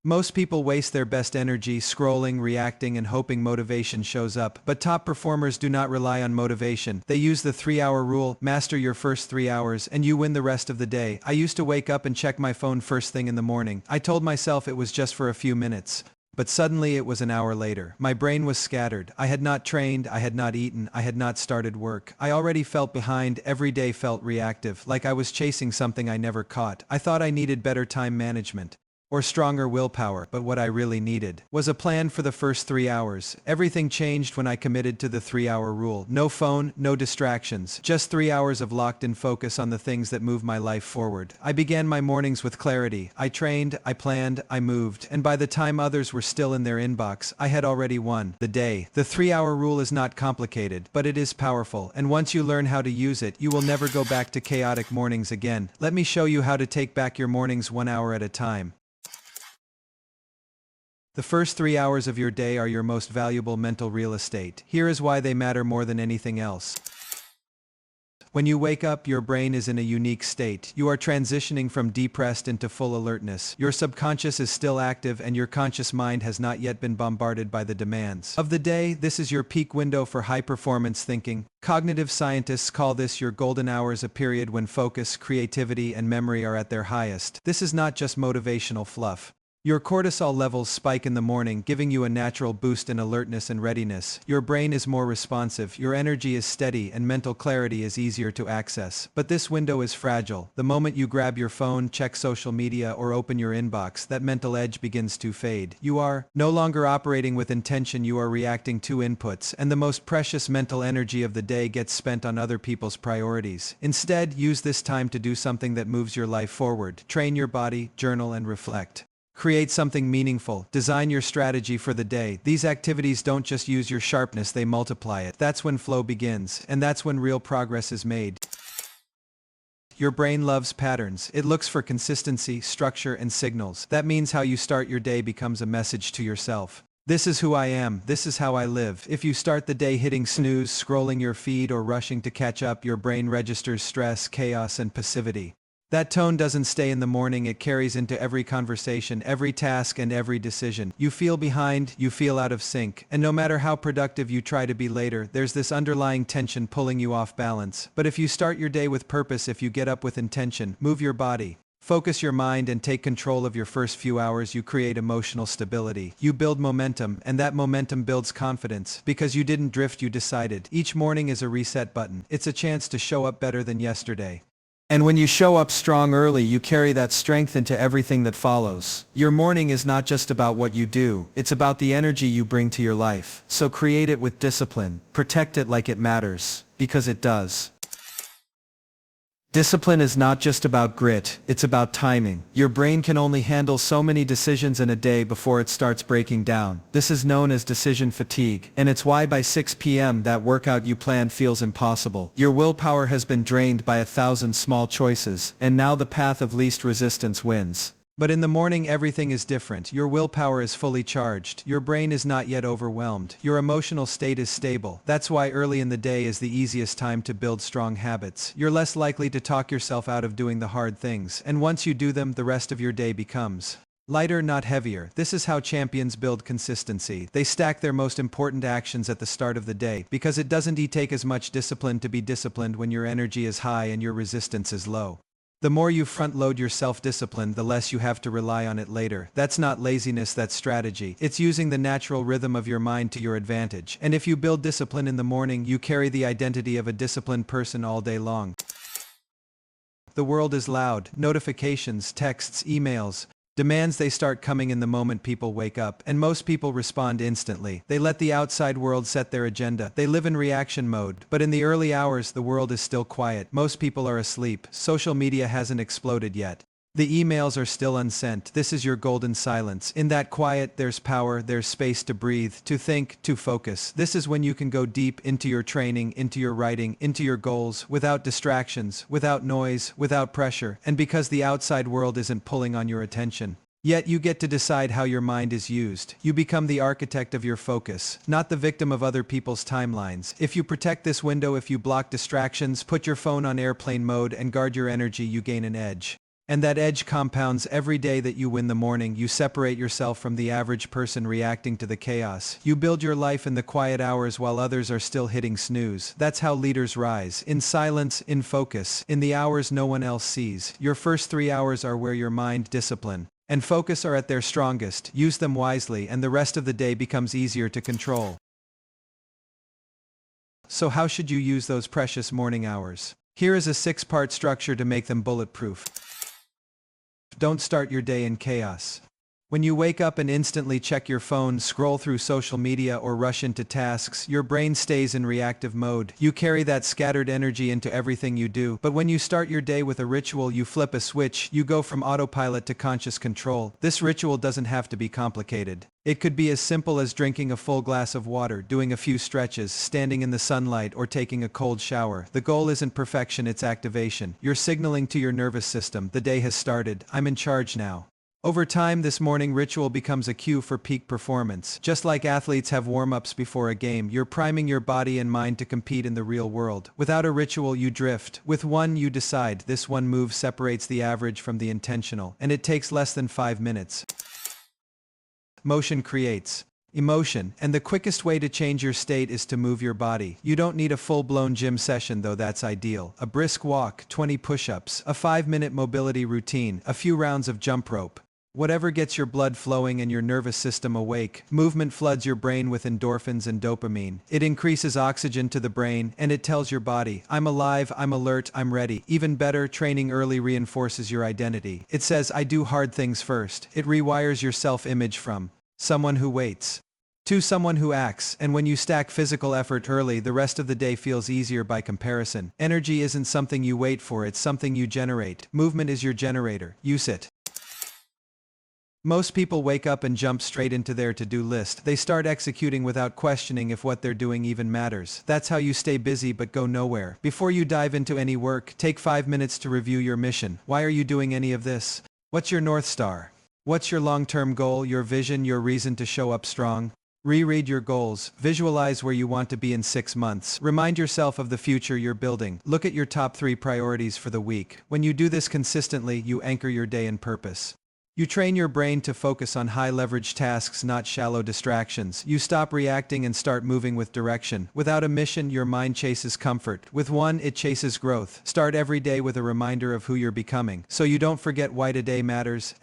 Most people waste their best energy scrolling, reacting, and hoping motivation shows up, but top performers do not rely on motivation. They use the 3-hour rule: master your first 3 hours, and you win the rest of the day. I used to wake up and check my phone first thing in the morning. I told myself it was just for a few minutes. But suddenly it was an hour later. My brain was scattered. I had not trained, I had not eaten, I had not started work. I already felt behind, every day felt reactive, like I was chasing something I never caught. I thought I needed better time management or stronger willpower, but what I really needed was a plan for the first 3 hours. Everything changed when I committed to the 3-hour rule. No phone, no distractions, just 3 hours of locked-in focus on the things that move my life forward. I began my mornings with clarity. I trained, I planned, I moved, and by the time others were still in their inbox, I had already won the day. The 3-hour rule is not complicated, but it is powerful, and once you learn how to use it, you will never go back to chaotic mornings again. Let me show you how to take back your mornings 1 hour at a time. The first 3 hours of your day are your most valuable mental real estate. Here is why they matter more than anything else. When you wake up, your brain is in a unique state. You are transitioning from depressed into full alertness. Your subconscious is still active and your conscious mind has not yet been bombarded by the demands of the day. This is your peak window for high-performance thinking. Cognitive scientists call this your golden hours, a period when focus, creativity, and memory are at their highest. This is not just motivational fluff. Your cortisol levels spike in the morning, giving you a natural boost in alertness and readiness. Your brain is more responsive, your energy is steady, and mental clarity is easier to access. But this window is fragile. The moment you grab your phone, check social media, or open your inbox, that mental edge begins to fade. You are no longer operating with intention, you are reacting to inputs, and the most precious mental energy of the day gets spent on other people's priorities. Instead, use this time to do something that moves your life forward. Train your body, journal, and reflect. Create something meaningful. Design your strategy for the day. These activities don't just use your sharpness, they multiply it. That's when flow begins, and that's when real progress is made. Your brain loves patterns. It looks for consistency, structure, and signals. That means how you start your day becomes a message to yourself. This is who I am. This is how I live. If you start the day hitting snooze, scrolling your feed, or rushing to catch up, your brain registers stress, chaos, and passivity. That tone doesn't stay in the morning, it carries into every conversation, every task, and every decision. You feel behind, you feel out of sync, and no matter how productive you try to be later, there's this underlying tension pulling you off balance. But if you start your day with purpose, if you get up with intention, move your body, focus your mind, and take control of your first few hours, you create emotional stability. You build momentum, and that momentum builds confidence. Because you didn't drift, you decided. Each morning is a reset button. It's a chance to show up better than yesterday. And when you show up strong early, you carry that strength into everything that follows. Your morning is not just about what you do, it's about the energy you bring to your life. So create it with discipline, protect it like it matters, because it does. Discipline is not just about grit, it's about timing. Your brain can only handle so many decisions in a day before it starts breaking down. This is known as decision fatigue, and it's why by 6 p.m. that workout you planned feels impossible. Your willpower has been drained by 1,000 small choices, and now the path of least resistance wins. But in the morning everything is different. Your willpower is fully charged. Your brain is not yet overwhelmed. Your emotional state is stable. That's why early in the day is the easiest time to build strong habits. You're less likely to talk yourself out of doing the hard things, and once you do them, the rest of your day becomes lighter, not heavier. This is how champions build consistency. They stack their most important actions at the start of the day, because it doesn't take as much discipline to be disciplined when your energy is high and your resistance is low. The more you front-load your self-discipline, the less you have to rely on it later. That's not laziness, that's strategy. It's using the natural rhythm of your mind to your advantage. And if you build discipline in the morning, you carry the identity of a disciplined person all day long. The world is loud. Notifications, texts, emails, demands, they start coming in the moment people wake up, and most people respond instantly. They let the outside world set their agenda. They live in reaction mode. But in the early hours, the world is still quiet. Most people are asleep. Social media hasn't exploded yet. The emails are still unsent. This is your golden silence. In that quiet, there's power, there's space to breathe, to think, to focus. This is when you can go deep into your training, into your writing, into your goals, without distractions, without noise, without pressure, and because the outside world isn't pulling on your attention. Yet you get to decide how your mind is used. You become the architect of your focus, not the victim of other people's timelines. If you protect this window, if you block distractions, put your phone on airplane mode, and guard your energy, you gain an edge. And that edge compounds every day that you win the morning. You separate yourself from the average person reacting to the chaos. You build your life in the quiet hours while others are still hitting snooze. That's how leaders rise. In silence, in focus, in the hours no one else sees. Your first 3 hours are where your mind, discipline, and focus are at their strongest. Use them wisely and the rest of the day becomes easier to control. So how should you use those precious morning hours? Here is a 6-part structure to make them bulletproof. Don't start your day in chaos. When you wake up and instantly check your phone, scroll through social media or rush into tasks, your brain stays in reactive mode. You carry that scattered energy into everything you do. But when you start your day with a ritual, you flip a switch, you go from autopilot to conscious control. This ritual doesn't have to be complicated. It could be as simple as drinking a full glass of water, doing a few stretches, standing in the sunlight, or taking a cold shower. The goal isn't perfection, it's activation. You're signaling to your nervous system, the day has started, I'm in charge now. Over time, this morning ritual becomes a cue for peak performance. Just like athletes have warm-ups before a game, you're priming your body and mind to compete in the real world. Without a ritual, you drift. With one, you decide. This one move separates the average from the intentional, and it takes less than 5 minutes. Motion creates emotion, and the quickest way to change your state is to move your body. You don't need a full-blown gym session, though that's ideal. A brisk walk, 20 push-ups, a 5-minute mobility routine, a few rounds of jump rope. Whatever gets your blood flowing and your nervous system awake. Movement floods your brain with endorphins and dopamine. It increases oxygen to the brain, and it tells your body, I'm alive, I'm alert, I'm ready. Even better, training early reinforces your identity. It says, I do hard things first. It rewires your self-image from someone who waits to someone who acts, and when you stack physical effort early, the rest of the day feels easier by comparison. Energy isn't something you wait for, it's something you generate. Movement is your generator. Use it. Most people wake up and jump straight into their to-do list. They start executing without questioning if what they're doing even matters. That's how you stay busy but go nowhere. Before you dive into any work, take 5 minutes to review your mission. Why are you doing any of this? What's your North Star? What's your long-term goal, your vision, your reason to show up strong? Reread your goals. Visualize where you want to be in 6 months. Remind yourself of the future you're building. Look at your top 3 priorities for the week. When you do this consistently, you anchor your day in purpose. You train your brain to focus on high-leverage tasks, not shallow distractions. You stop reacting and start moving with direction. Without a mission, your mind chases comfort. With one, it chases growth. Start every day with a reminder of who you're becoming, so you don't forget why today matters.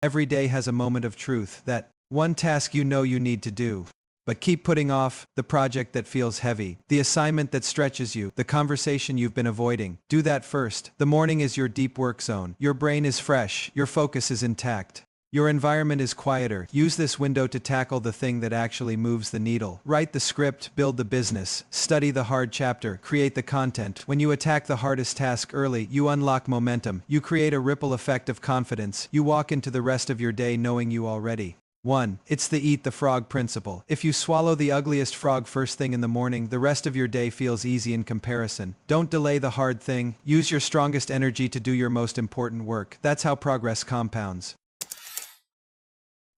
Every day has a moment of truth, that one task you know you need to do. But keep putting off the project that feels heavy, the assignment that stretches you, the conversation you've been avoiding. Do that first. The morning is your deep work zone. Your brain is fresh. Your focus is intact. Your environment is quieter. Use this window to tackle the thing that actually moves the needle. Write the script, build the business, study the hard chapter, create the content. When you attack the hardest task early, you unlock momentum. You create a ripple effect of confidence. You walk into the rest of your day knowing you already 1. It's the eat the frog principle. If you swallow the ugliest frog first thing in the morning, the rest of your day feels easy in comparison. Don't delay the hard thing. Use your strongest energy to do your most important work. That's how progress compounds.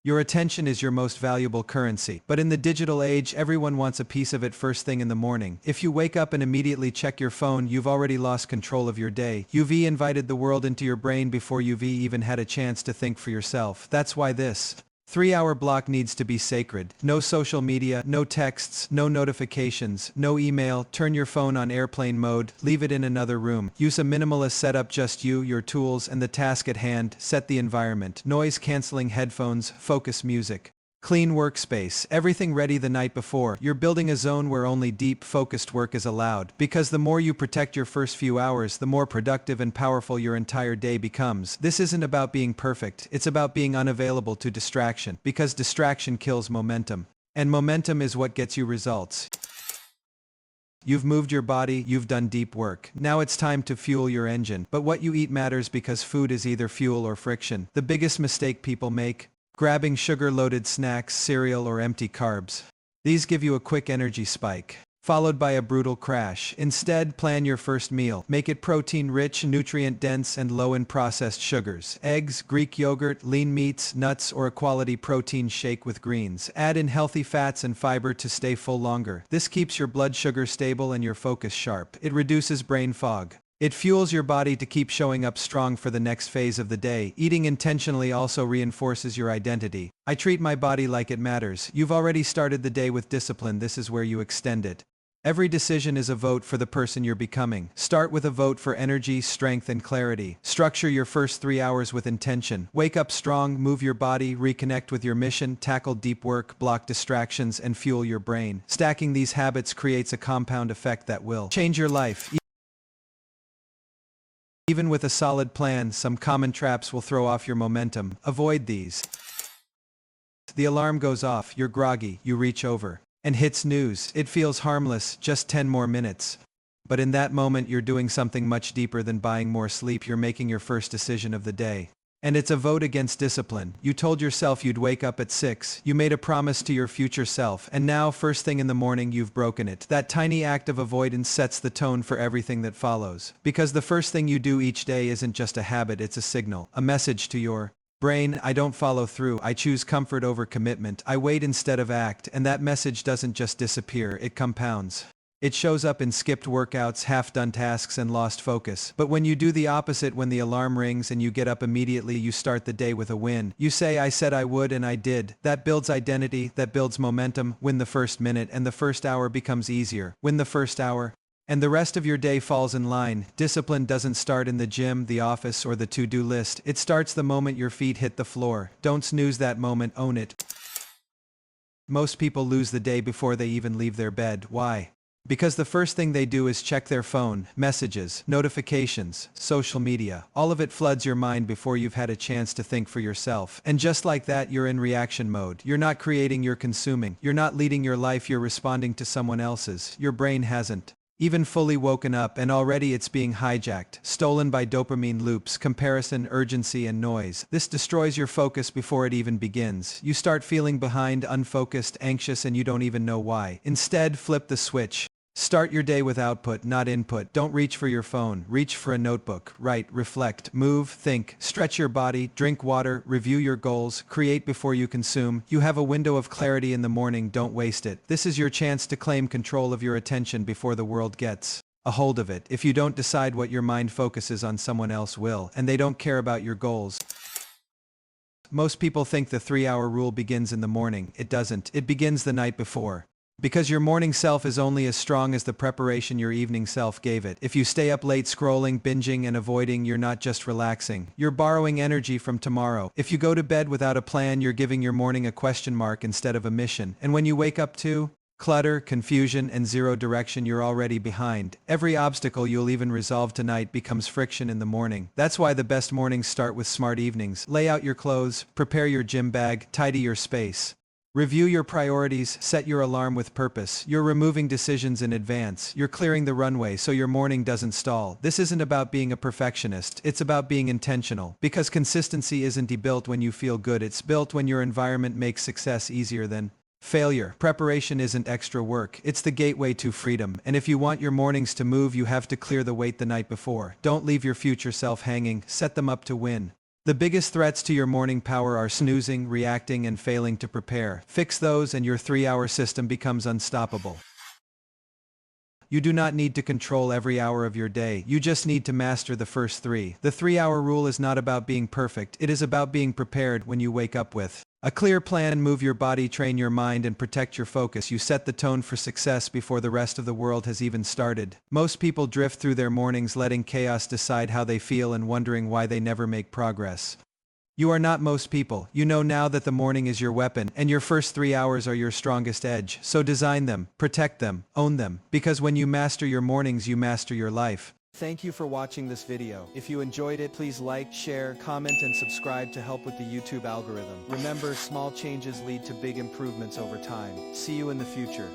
Your attention is your most valuable currency. But in the digital age, everyone wants a piece of it first thing in the morning. If you wake up and immediately check your phone, you've already lost control of your day. You've invited the world into your brain before you've even had a chance to think for yourself. That's why this 3-hour block needs to be sacred. No social media, no texts, no notifications, no email. Turn your phone on airplane mode, leave it in another room. Use a minimalist setup, just you, your tools, and the task at hand. Set the environment. Noise-canceling headphones, focus music. Clean workspace, everything ready the night before. You're building a zone where only deep, focused work is allowed. Because the more you protect your first few hours, the more productive and powerful your entire day becomes. This isn't about being perfect, it's about being unavailable to distraction. Because distraction kills momentum. And momentum is what gets you results. You've moved your body, you've done deep work. Now it's time to fuel your engine. But what you eat matters, because food is either fuel or friction. The biggest mistake people make: grabbing sugar-loaded snacks, cereal, or empty carbs. These give you a quick energy spike, followed by a brutal crash. Instead, plan your first meal. Make it protein-rich, nutrient-dense, and low in processed sugars. Eggs, Greek yogurt, lean meats, nuts, or a quality protein shake with greens. Add in healthy fats and fiber to stay full longer. This keeps your blood sugar stable and your focus sharp. It reduces brain fog. It fuels your body to keep showing up strong for the next phase of the day. Eating intentionally also reinforces your identity. I treat my body like it matters. You've already started the day with discipline. This is where you extend it. Every decision is a vote for the person you're becoming. Start with a vote for energy, strength, and clarity. Structure your first 3 hours with intention. Wake up strong, move your body, reconnect with your mission, tackle deep work, block distractions, and fuel your brain. Stacking these habits creates a compound effect that will change your life. Even with a solid plan, some common traps will throw off your momentum. Avoid these. The alarm goes off, you're groggy, you reach over and hit snooze. It feels harmless, just 10 more minutes. But in that moment you're doing something much deeper than buying more sleep. You're making your first decision of the day. And it's a vote against discipline. You told yourself you'd wake up at 6, you made a promise to your future self, and now, first thing in the morning, you've broken it. That tiny act of avoidance sets the tone for everything that follows. Because the first thing you do each day isn't just a habit, it's a signal, a message to your brain. I don't follow through, I choose comfort over commitment, I wait instead of act, and that message doesn't just disappear, it compounds. It shows up in skipped workouts, half-done tasks, and lost focus. But when you do the opposite, when the alarm rings and you get up immediately, you start the day with a win. You say, I said I would and I did. That builds identity, that builds momentum. Win the first minute and the first hour becomes easier. Win the first hour, and the rest of your day falls in line. Discipline doesn't start in the gym, the office, or the to-do list. It starts the moment your feet hit the floor. Don't snooze that moment, own it. Most people lose the day before they even leave their bed. Why? Because the first thing they do is check their phone, messages, notifications, social media. All of it floods your mind before you've had a chance to think for yourself. And just like that, you're in reaction mode. You're not creating, you're consuming. You're not leading your life, you're responding to someone else's. Your brain hasn't even fully woken up, and already it's being hijacked, stolen by dopamine loops, comparison, urgency, and noise. This destroys your focus before it even begins. You start feeling behind, unfocused, anxious, and you don't even know why. Instead, flip the switch. Start your day with output, not input. Don't reach for your phone. Reach for a notebook. Write, reflect, move, think, stretch your body, drink water, review your goals, create before you consume. You have a window of clarity in the morning, don't waste it. This is your chance to claim control of your attention before the world gets a hold of it. If you don't decide what your mind focuses on, someone else will, and they don't care about your goals. Most people think the 3-hour rule begins in the morning. It doesn't. It begins the night before. Because your morning self is only as strong as the preparation your evening self gave it. If you stay up late scrolling, binging, and avoiding, you're not just relaxing. You're borrowing energy from tomorrow. If you go to bed without a plan, you're giving your morning a question mark instead of a mission. And when you wake up to clutter, confusion, and zero direction, you're already behind. Every obstacle you'll even resolve tonight becomes friction in the morning. That's why the best mornings start with smart evenings. Lay out your clothes, prepare your gym bag, tidy your space. Review your priorities, set your alarm with purpose. You're removing decisions in advance. You're clearing the runway so your morning doesn't stall. This isn't about being a perfectionist. It's about being intentional. Because consistency isn't built when you feel good. It's built when your environment makes success easier than failure. Preparation isn't extra work. It's the gateway to freedom. And if you want your mornings to move, you have to clear the weight the night before. Don't leave your future self hanging. Set them up to win. The biggest threats to your morning power are snoozing, reacting, and failing to prepare. Fix those and your 3-hour system becomes unstoppable. You do not need to control every hour of your day. You just need to master the first 3. The 3-hour rule is not about being perfect. It is about being prepared. When you wake up with a clear plan, move your body, train your mind, and protect your focus, you set the tone for success before the rest of the world has even started. Most people drift through their mornings letting chaos decide how they feel and wondering why they never make progress. You are not most people. You know now that the morning is your weapon, and your first 3 hours are your strongest edge. So design them, protect them, own them. Because when you master your mornings, you master your life. Thank you for watching this video. If you enjoyed it, please like, share, comment, and subscribe to help with the YouTube algorithm. Remember, small changes lead to big improvements over time. See you in the future.